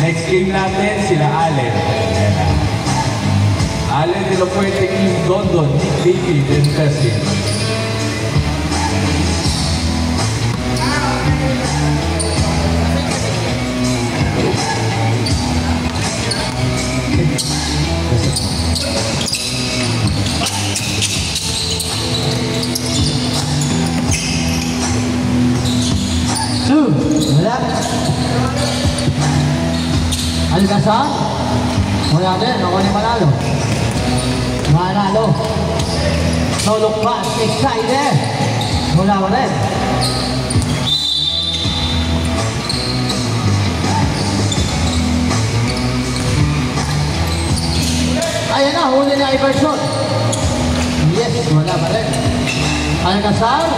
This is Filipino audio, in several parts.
Next game natin, sila Allen. Ayan na. Allen de la Fuente, Kim Dondon, Nick David, and Tessie. Wala. Algasar. Wala din. Ako ni Manalo. Manalo. Solok pass. Excited. Wala ko rin. Ayan na. Huli na Iverson. Yes. Wala pa rin. Algasar.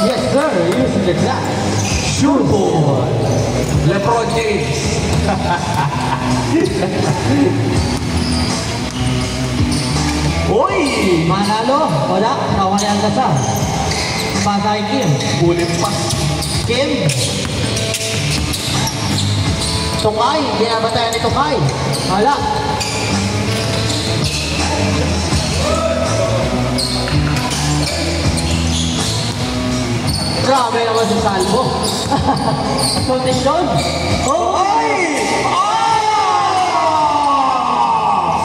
Yes sir. Using the glass. Sure ball. LeBron James. Uy! Manalo. Wala. Nawala ang lasa. Pasay Kim. Ulit pa. Kim. Tukay. Binabatayan ni Tukay. Wala. Grabe naman si Salvo. Kondisyon. Oh! Ay!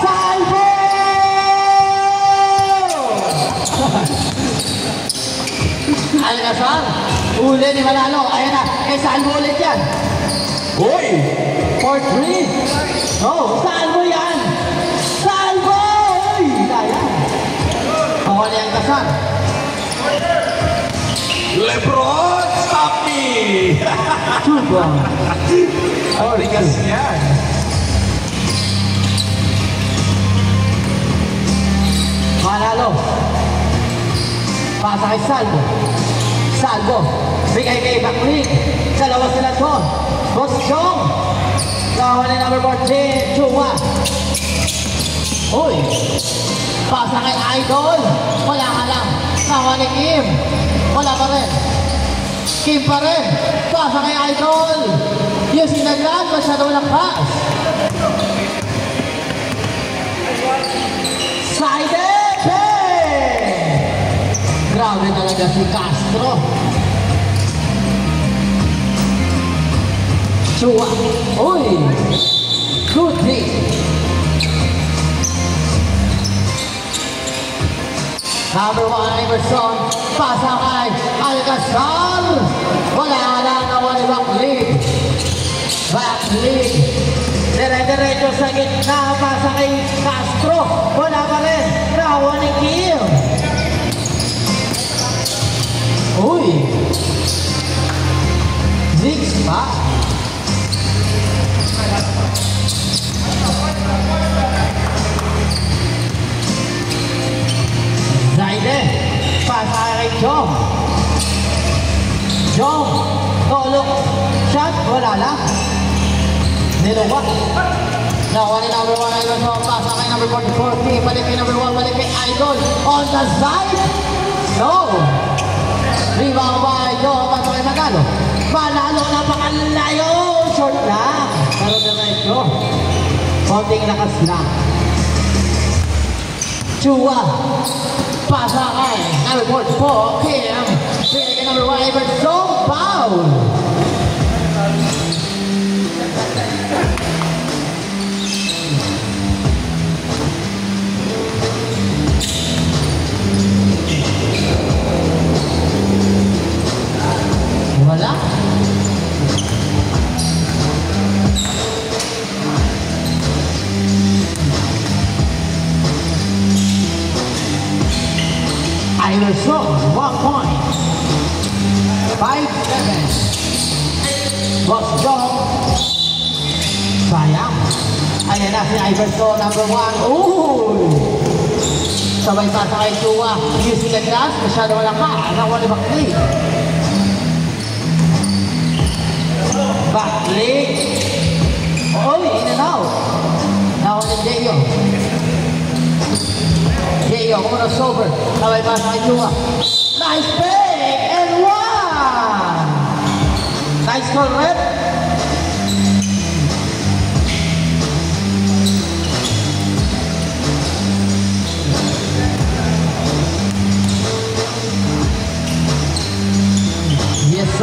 Salvo! Algasar. Uli ni Manalo. Ayan na. Eh, Salvo ulit yan. Uy! 4-3. Oh, Salvo yan. Salvo! Uy! Kaya. Ako ni Algasar. LeBron, stop me! Chuba. Ang bigas yan. Manalo. Pasa kay Salvo. Salvo. Bigay kay Baklik. Dalawa sila doon. Boss Jong. Lawan ni number 14. Chua. Uy. Pasa kay Idol. Wala ka lang. Lawan ni Kim. Wala pa rin. Kim pa rin. Pasa kay Idol. Using the glass. Masyado walang pass. Sided! Hey! Grabe talaga si Castro. Chua. Uy! Good hit. Number 1, Iverson. Pasa kay Algasar. Wala nawa ni Baklik. Baklik. Dire-diretso sa gitna. Pasa kay Castro. Wala pa rin. Nawa ni Kim. Uy. Ziggs pa. Zaide. Pasa kay Jong. Jong. Tolok. Shot. Wala lang. Niluwa. Nawa ni number 1 Iverson. Pasa kay number 44. Balik kay number 1. Balik kay Idol. On the side. No. Rebound by Jong. Pasa kay Manalo. Manalo. Napakalayo. Short lang. Pero diretso. Konting lakas lang. Chua. Pasa kay number 44. Kim. Balik kay number 1 Iverson. Foul. Wala. Iverson, 1 point. 5-7. Boss Jong. Sayang. Ayan na si Iverson, number 1. Ooh! Sabay pa sa kay Chua. Using the glass. Masyado walang ka. Nawa ni Baklik. Baklik. Uy, in and out. Nawa ni Jeyo. Jeyo, kumuna sober. Sabay pa sa kay Chua. Nice pick and 1. Nice call, Red.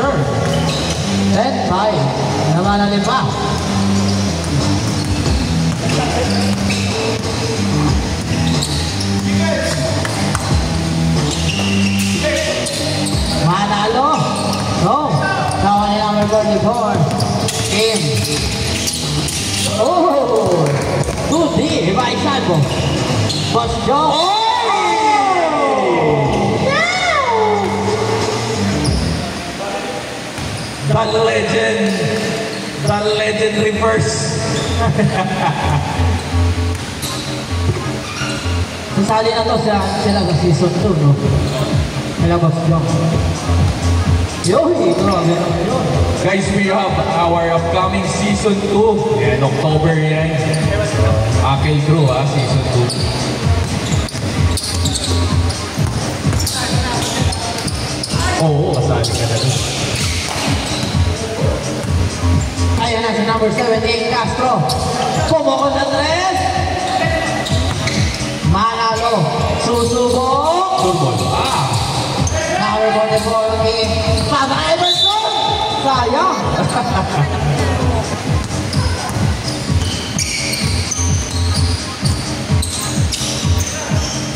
serve. 10-5. Naman na pa. Manalo. No. Naman ni number 44. Game. Oh! 2D. Iba-isan po. Boss Joe. Oh! The legend reverse. Sasali na to sila sa season 2, no? Kaya Boss Joe. Yoy, grabe naman yun. Guys, we have our upcoming season 2. Yan, October yan. Akil Crew, season 2. Oo, kasali ka na rin. Ayan na si number 78, Castro. Pumukot na tres. Manalo. Susubok. Football. Number 44, okay. Papa Everson. Sayang.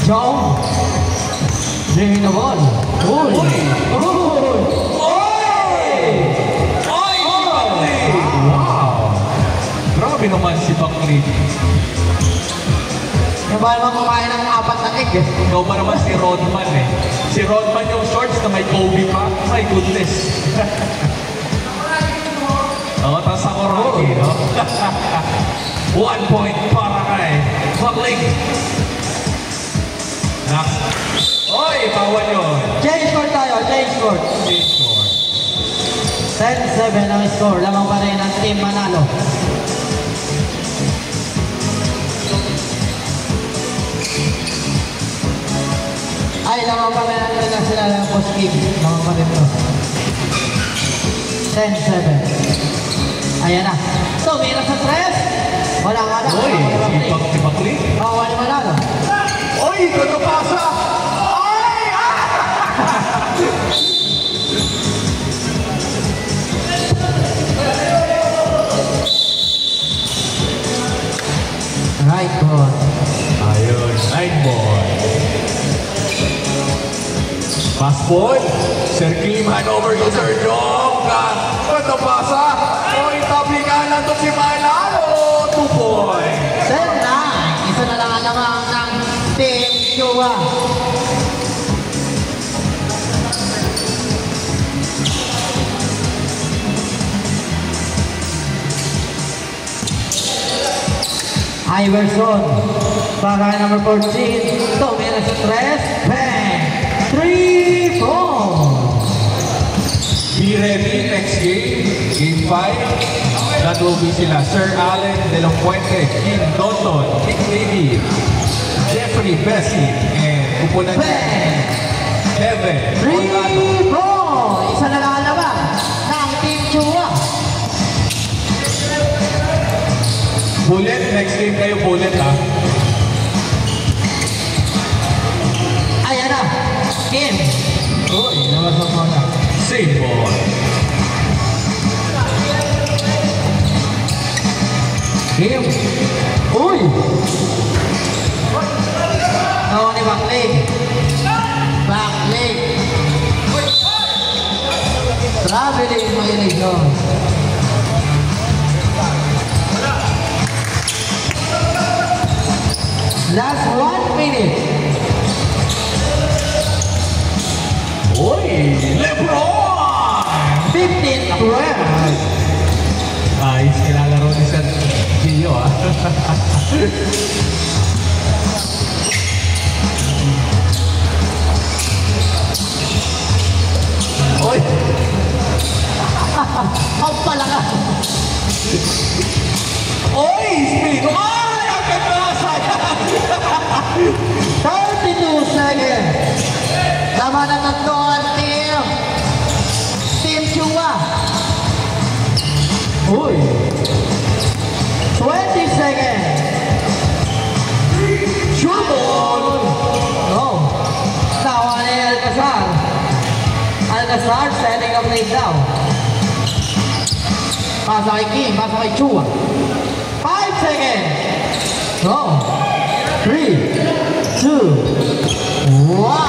Joe. Bringing the ball. Uy. Uy. Grabe naman si Bakli. Yung ba naman kumain ng 4 na egg eh? Ikaw ba naman si Rodman eh? Si Rodman yung shorts na may Kobe pa. My goodness. Oo, tapos ako Rocky, no? 1 point para kay Bakli. Next. Oy, bawal yun. Change score tayo, change score. Change score. 10-7 ang score. Lamang pa rin ang team Manalo. Ay, lamang pa rin ang sila ng post-game. Lamang pa rin ito. 10-7. Ayan na. Tumira sa tres. Wala nga na. Oy, si Bakli. Oo, wala Manalo. Oy, ito pasa! Oy! Right ball. Ayun, 9 ball. Pass ball. Sir Kim, hand over to Sir Jong. Ito pasa. Oy, tabi ka lang to si Manalo. 2 points. 10-9. Isa na lang naman ng Team Chua. Iverson para kay number 14. Tumira sa tres. Bang! 3 points. Be ready next game. Game 5. That will be sila Sir Allen De La Fuente, Kim Donton, Nick David, Jeffrey Bessie, and Kupunan Kevin Orlando. 3 points. Isa na lang naman ng Team Chua. Bullet, next game kayo bullet ha. Ayan na. Kim. Uy, naman mo na. Same ball. Kim. Uy. Oo ni Backleg. Backleg. Traveling violation. Last 1 minute. Uy, Lebron! 15-12. Ayos, nilalaro ni Sir Gio ah. Uy! Ang palaka. Uy! Speed! Ay! Ang ganda! Sayang! 32 seconds. Laman na tatlo ang Team Chua. Uy. 20 seconds. Shoot ball. No. Nawa ni Alcazar. Alcazar setting ilang play daw. Pasa kay Kim, pasa kay Chua. 5 seconds. Go. 3, 2, 1.